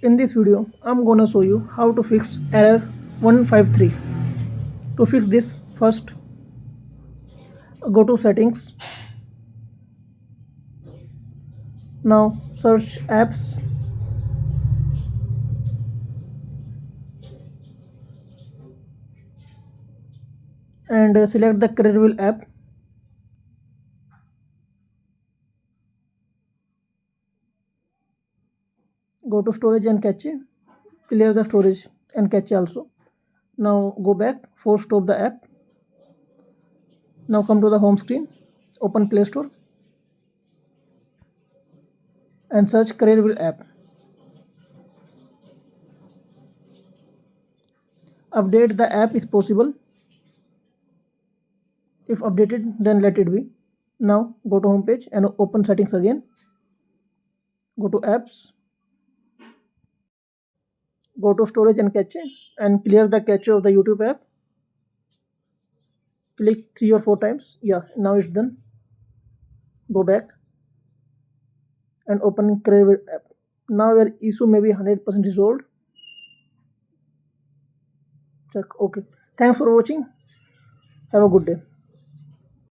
In this video, I'm gonna show you how to fix error 153. To fix this, first go to settings. Now search apps and select the Careerwill app. Go to storage and cache. Clear the storage and cache also. Now go back, force stop the app. Now come to the home screen, open Play Store and search Careerwill app. Update the app is possible. If updated, then let it be. Now go to home page and open settings again. Go to apps. Go to storage and cache and clear the cache of the YouTube app. Click 3 or 4 times. Yeah, now it's done. Go back and open Careerwill app. Now your issue may be 100% resolved. Check. Okay. Thanks for watching. Have a good day.